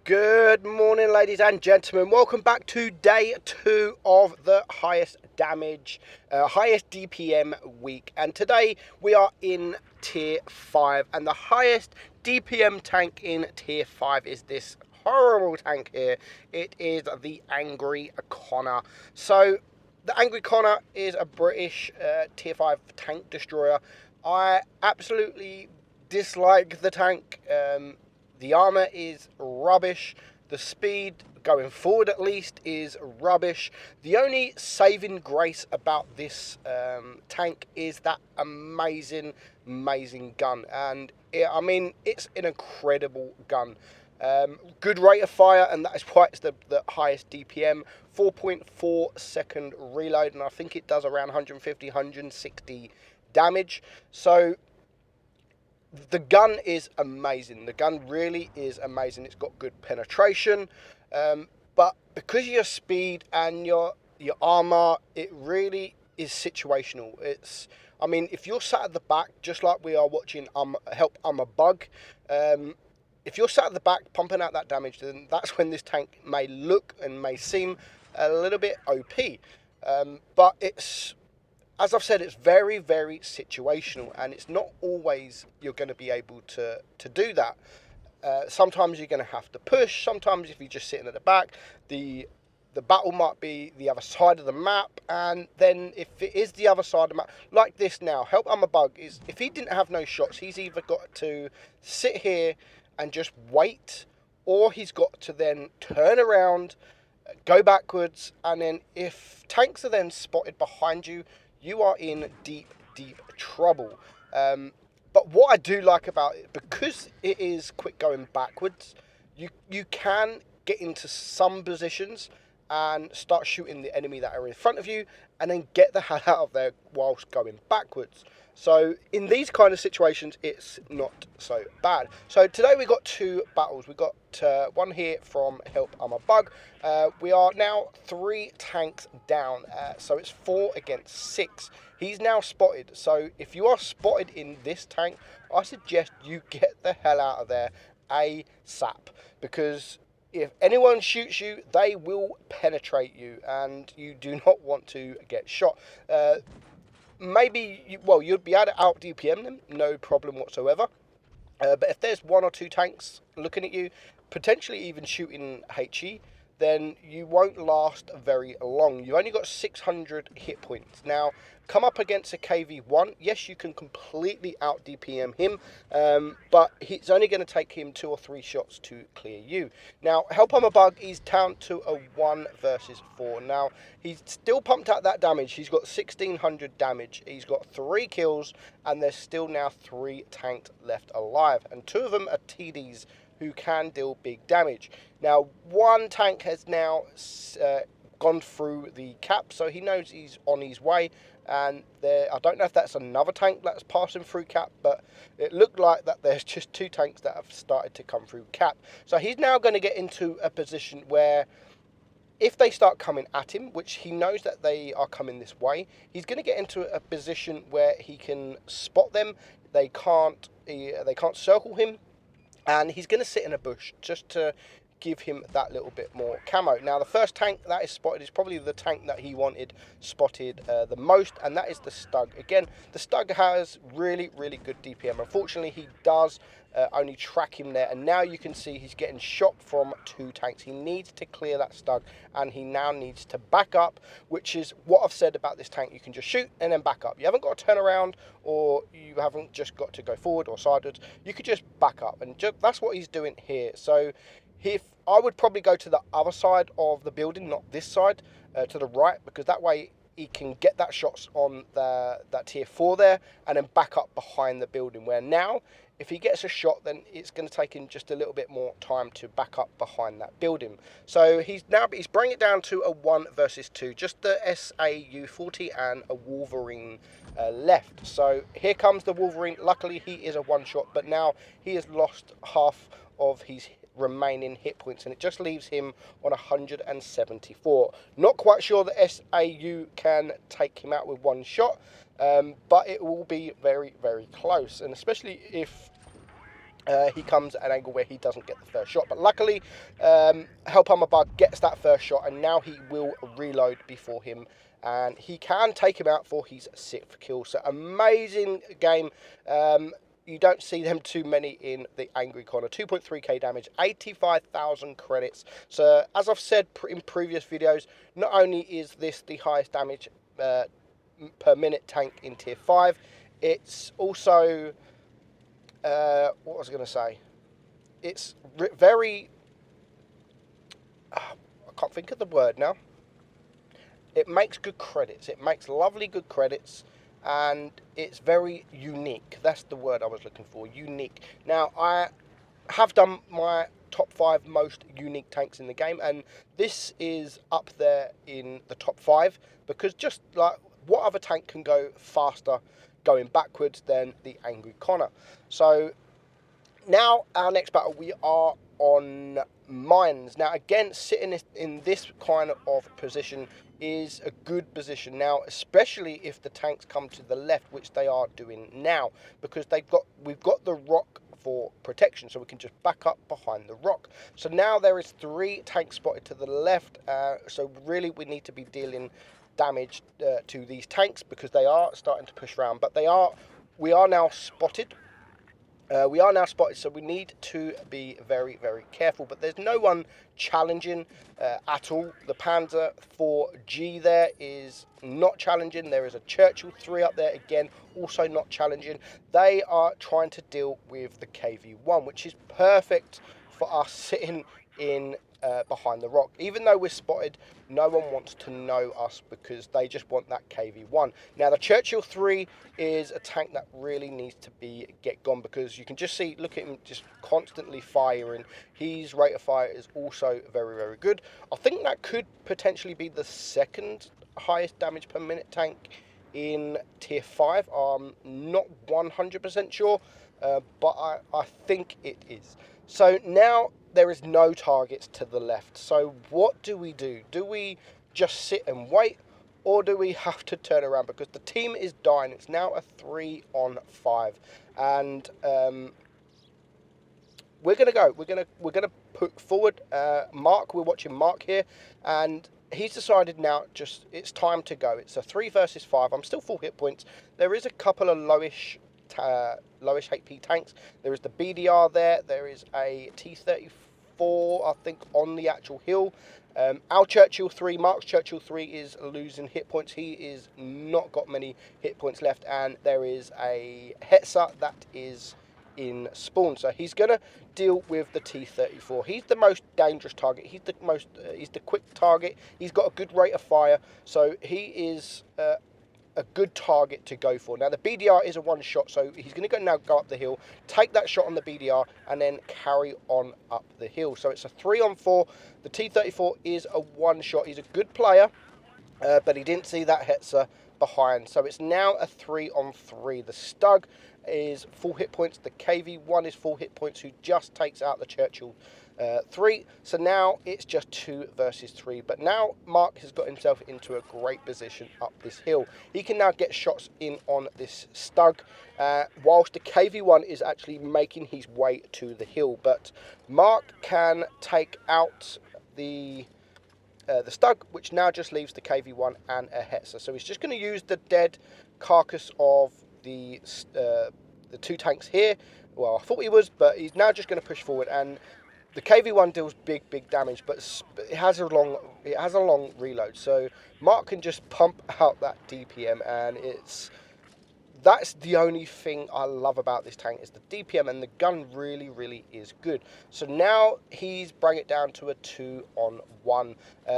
Good morning, ladies and gentlemen. Welcome back to day 2 of the highest damage, highest DPM week. And today we are in tier 5. And the highest DPM tank in tier 5 is this horrible tank here. It is the Angry Connor. So the Angry Connor is a British tier 5 tank destroyer. I absolutely dislike the tank. The armor is rubbish. The speed, going forward at least, is rubbish. The only saving grace about this tank is that amazing gun. And I mean, it's an incredible gun. Good rate of fire, and that is why it's the highest DPM. 4.4 second reload, and I think it does around 150, 160 damage. So the gun is amazing. The gun really is amazing. It's got good penetration, but because of your speed and your armor, it really is situational. I mean, if you're sat at the back, just like we are watching Help I'm a Bug, if you're sat at the back pumping out that damage, then that's when this tank may look and may seem a little bit OP. But it's, as I've said, it's very, very situational, and it's not always you're going to be able to do that. Sometimes you're going to have to push. Sometimes if you're just sitting at the back, the battle might be the other side of the map, and then if it is the other side of the map, like this now, Help I'm a Bug is, if he didn't have no shots, he's either got to sit here and just wait, or he's got to then turn around, go backwards, and then if tanks are then spotted behind you, you are in deep, deep trouble. But what I do like about it, because it is quick going backwards, you can get into some positions and start shooting the enemy that are in front of you, and then get the hell out of there whilst going backwards. So in these kind of situations, it's not so bad. So today we got 2 battles. We got one here from Help I'm a Bug. We are now 3 tanks down, so it's 4 against 6. He's now spotted, so if you are spotted in this tank, I suggest you get the hell out of there ASAP, because if anyone shoots you, they will penetrate you, and you do not want to get shot. Maybe, you'd be able to out DPM them, no problem whatsoever. But if there's 1 or 2 tanks looking at you, potentially even shooting HE, then you won't last very long. You've only got 600 hit points. Now, come up against a KV1, yes, you can completely out DPM him, but it's only going to take him 2 or 3 shots to clear you. Now, Help I'm a Bug, he's down to a 1 versus 4. Now, he's still pumped out that damage. He's got 1600 damage. He's got 3 kills, and there's still now 3 tanks left alive, and 2 of them are TDs who can deal big damage. Now, 1 tank has now gone through the cap, so he knows he's on his way, and I don't know if that's another tank that's passing through cap, but it looked like that there's just 2 tanks that have started to come through cap. So he's now going to get into a position where if they start coming at him, which he knows that they are coming this way, he's going to get into a position where he can spot them. They can't circle him, and he's going to sit in a bush just to give him that little bit more camo. Now, the first tank that is spotted is probably the tank that he wanted spotted the most, and that is the Stug. Again, the Stug has really, really good DPM. Unfortunately, he does only track him there, and now you can see he's getting shot from 2 tanks. He needs to clear that Stug, and he now needs to back up, which is what I've said about this tank. You can just shoot and then back up. You haven't got to turn around, or you haven't just got to go forward or sideways. You could just back up, and that's what he's doing here. So if I would probably go to the other side of the building, not this side, to the right, because that way he can get that shots on that tier 4 there, and then back up behind the building, where now if he gets a shot, then it's going to take him just a little bit more time to back up behind that building. So he's bringing it down to a 1 versus 2, just the SAU-40 and a Wolverine left. So here comes the Wolverine. Luckily, he is a 1-shot, but now he has lost half of his remaining hit points, and it just leaves him on 174. Not quite sure the SAU can take him out with 1 shot, but it will be very, very close, and especially if he comes at an angle where he doesn't get the first shot. But luckily, Help Armor Bug gets that first shot, and now he will reload before him, and he can take him out for his 6th kill. So amazing game. You don't see them too many in the Angry Connor. 2.3k damage, 85,000 credits. So as I've said in previous videos, not only is this the highest damage per minute tank in tier 5, it's also, what was I going to say? It's very, I can't think of the word now. It makes good credits. It makes lovely good credits. And it's very unique. That's the word I was looking for, unique. Now, I have done my top 5 most unique tanks in the game, and this is up there in the top 5, because just like, what other tank can go faster going backwards than the Angry Connor? So, now our next battle, we are on mines. Now, again, sitting in this kind of position is a good position now, especially if the tanks come to the left, which they are doing now, because we've got the rock for protection, so we can just back up behind the rock. So now there is 3 tanks spotted to the left, so really we need to be dealing damage to these tanks, because they are starting to push around. But we are now spotted. So we need to be very, very careful. But there's no one challenging at all. The Panzer 4G there is not challenging. There is a Churchill 3 up there, again, also not challenging. They are trying to deal with the KV-1, which is perfect for us sitting in behind the rock. Even though we're spotted, no one wants to know us, because they just want that KV-1. Now, the Churchill 3 is a tank that really needs to get gone, because you can just see, look at him just constantly firing. His rate of fire is also very, very good. I think that could potentially be the 2nd highest damage per minute tank in tier 5. I'm not 100% sure, but I think it is. So now there is no targets to the left. So what do we do? Do we just sit and wait, or do we have to turn around? Because the team is dying. It's now a 3-on-5, and we're gonna go. We're gonna put forward Mark. We're watching Mark here, and he's decided now it's time to go. It's a 3 versus 5. I'm still full hit points. There is a couple of lowish HP tanks. There is the BDR there. There is a T-34, I think, on the actual hill. Our Churchill 3, Mark's Churchill 3 is losing hit points. He is not got many hit points left, and there is a Hetzer that is in spawn. So he's going to deal with the T-34. He's the most dangerous target. He's the quick target. He's got a good rate of fire. So he is a good target to go for. Now, the BDR is a one-shot, so he's going to go up the hill, take that shot on the BDR, and then carry on up the hill. So it's a 3-on-4. The T-34 is a one-shot. He's a good player, but he didn't see that Hetzer behind. So it's now a 3-on-3. The Stug is full hit points. The KV-1 is full hit points, who just takes out the Churchill 3. So now it's just 2 versus 3. But now Mark has got himself into a great position up this hill. He can now get shots in on this Stug, whilst the KV-1 is actually making his way to the hill. But Mark can take out the Stug, which now just leaves the KV-1 and a Hetzer. So he's just going to use the dead carcass of the 2 tanks here. Well, I thought he was, but he's now just going to push forward, and the KV-1 deals big damage, but it has a long reload. So Mark can just pump out that DPM, and that's the only thing I love about this tank, is the DPM, and the gun really is good. So now he's bringing it down to a 2-on-1.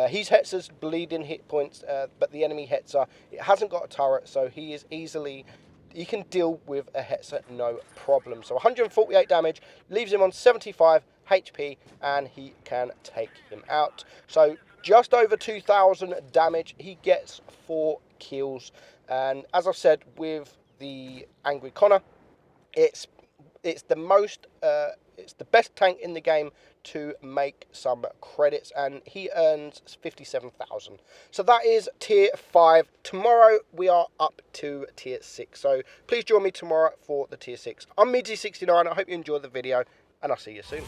His Hetzer's bleeding hit points, but the enemy Hetzer, it hasn't got a turret, so he can deal with a Hetzer no problem. So 148 damage, leaves him on 75 HP, and he can take him out. So just over 2,000 damage, he gets 4 kills. And as I've said, with the Angry Connor, it's the most It's the best tank in the game to make some credits, and he earns 57,000. So that is tier 5. Tomorrow we are up to tier 6. So please join me tomorrow for the tier 6. I'm Meadsy69. I hope you enjoyed the video, and I'll see you soon.